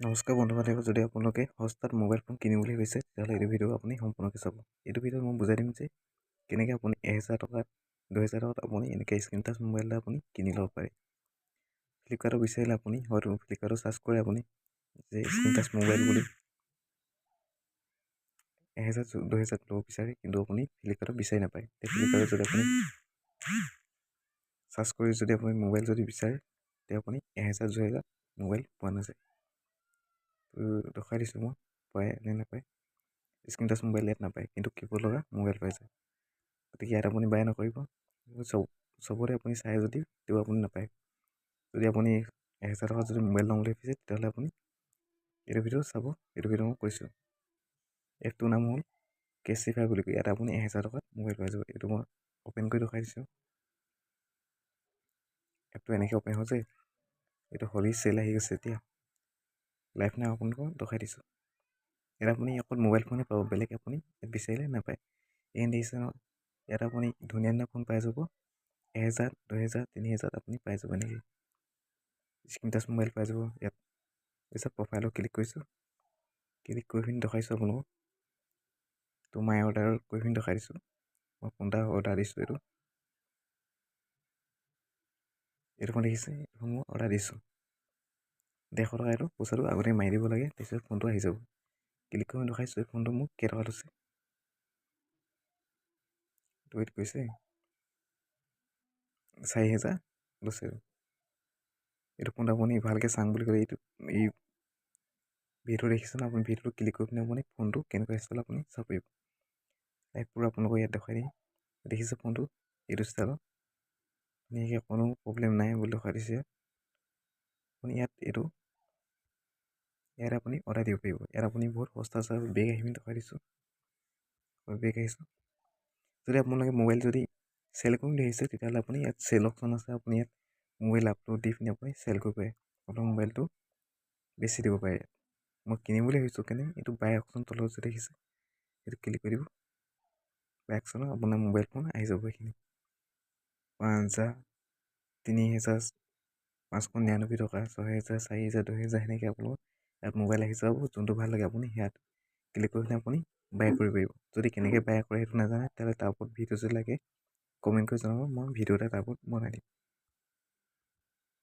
নমস্কাৰ বন্ধু-বান্ধৱ, যদি আপোনালোকে সস্তাত মোবাইল ফোন কিনিম বুলি ভাবিছে তেতিয়াহ'লে এইটো ভিডিঅ' আপুনি সম্পূৰ্ণকৈ চাব। এইটো ভিডিঅ'ত মই বুজাই দিম যে কেনেকৈ আপুনি 1000 টকাত 2000 টকাত আপুনি এনেকৈ স্ক্ৰীন টাচ মোবাইল এটা আপুনি কিনি ল'ব পাৰে। ফ্লিপকাৰ্টত বিচাৰিলে আপুনি হয়তো ফ্লিপকাৰ্টত চাৰ্চ কৰে আপুনি যে স্ক্ৰীন টাচ মোবাইল বুলি 1000 2000 ল'ব বিচাৰে, কিন্তু আপুনি ফ্লিপকাৰ্টত বিচাৰি নাপায়। ফ্লিপকাৰ্টত যদি আপুনি চাৰ্চ কৰি যদি আপুনি মোবাইল যদি বিচাৰে তেতিয়া আপুনি 1000 2000 মোবাইল পোৱা নাযায়। দেখাই দিছোঁ মই পায় নে নাপায়। স্ক্ৰীন টাচ মোবাইল ইয়াত নাপায়, কিন্তু কিবোৰ্ড লগা মোবাইল পাই যায়। গতিকে ইয়াত আপুনি বাই নকৰিব। চবতে আপুনি চাই যদি তেও আপুনি নাপায়। যদি আপুনি 1000 টকাত যদি মোবাইল ল'ম বুলি ভাবিছে তেতিয়াহ'লে আপুনি এইটো ভিডিঅ' চাব। এইটো ভিডিঅ' মই কৈছোঁ। এপটোৰ নাম হ'ল কেচিফাই বুলি কয়। ইয়াত আপুনি 1000 টকাত মোবাইল পাই যাব। এইটো মই অ'পেন কৰি দেখাই দিছোঁ। এপটো এনেকৈ অ'পেন হৈছে। এইটো হলি চেল আহি গৈছে এতিয়া। লাইভ নাই আপোনালোকক দেখাই দিছোঁ। ইয়াত আপুনি অকল মোবাইল ফোনে পাব, বেলেগ আপুনি ইয়াত বিচাৰিলে নাপায়। এই দেখিছে ন, ইয়াত আপুনি ধুনীয়া ধুনীয়া ফোন পাই যাব। 1000 2000 3000 আপুনি পাই যাব। এনেকৈ স্ক্ৰীন টাচ মোবাইল পাই যাব। ইয়াত তাৰপিছত প্ৰফাইলত ক্লিক কৰিছোঁ। ক্লিক কৰি পিনি দেখাইছোঁ আপোনালোকক। তো মাই অৰ্ডাৰ কৰি পিনি দেখাই দিছোঁ। মই ফোন এটা অৰ্ডাৰ দিছোঁ। এইটো ফোন দেখিছে, এইটো মই অৰ্ডাৰ দিছোঁ। 150 টকা। এইটো পইচাটো আগতে মাৰি দিব লাগে, তাৰপিছত ফোনটো আহি যাব। ক্লিক কৰি দেখাইছোঁ এই ফোনটো মোক কেইটকা লৈছে। ৱেইট কৰিছে 4000 লৈছে। এইটো ফোনটো আপুনি ভালকৈ চাং বুলি ক'লে এইটো এই ভিডিঅ'টো দেখিছে ন, আপুনি ভিডিঅ'টো ক্লিক কৰি পিনে আপুনি ফোনটো কেনেকুৱা ষ্টাইল আপুনি চাব পাৰিব। লাইভবোৰ আপোনালোকক ইয়াত দেখাই দিম। দেখিছে ফোনটো এইটো ষ্টাইলত ধুনীয়াকৈ, কোনো প্ৰব্লেম নাই বুলি দেখাই দিছে। আপুনি ইয়াত আপুনি অৰ্ডাৰ দিব পাৰিব। ইয়াত আপুনি বহুত সস্তা বেগ আহি পিনি দেখাই দিছোঁ। বেগ আহিছোঁ। যদি আপোনালোকে মোবাইল যদি চেল কৰিম বুলি ভাবিছে তেতিয়াহ'লে আপুনি ইয়াত চেল অপশ্যন আছে। আপুনি ইয়াত মোবাইল আপলোড দি পিনি আপুনি চেল কৰিব পাৰে। আপোনাৰ মোবাইলটো বেছি দিব পাৰে। মই কিনিম বুলি ভাবিছোঁ কেনে এইটো বাই অপশ্যন তলত যে দেখিছে এইটো ক্লিক কৰি দিব। বাই অপশ্যনত আপোনাৰ মোবাইল ফোন আহি যাব। এইখিনি 5000 3000 599 টকা 6000 4000 2000 সেনেকৈ আপোনালোকৰ ইয়াত মোবাইল আহি যাব। যোনটো ভাল লাগে আপুনি সেয়াত ক্লিক কৰি পিনে আপুনি বাই কৰিব পাৰিব। যদি কেনেকৈ বাই কৰে সেইটো নাজানে তেতিয়াহ'লে তাৰ ওপৰত ভিডিঅ' যদি লাগে কমেণ্ট কৰি জনাব, মই ভিডিঅ' এটা তাৰ ওপৰত বনাই দিম।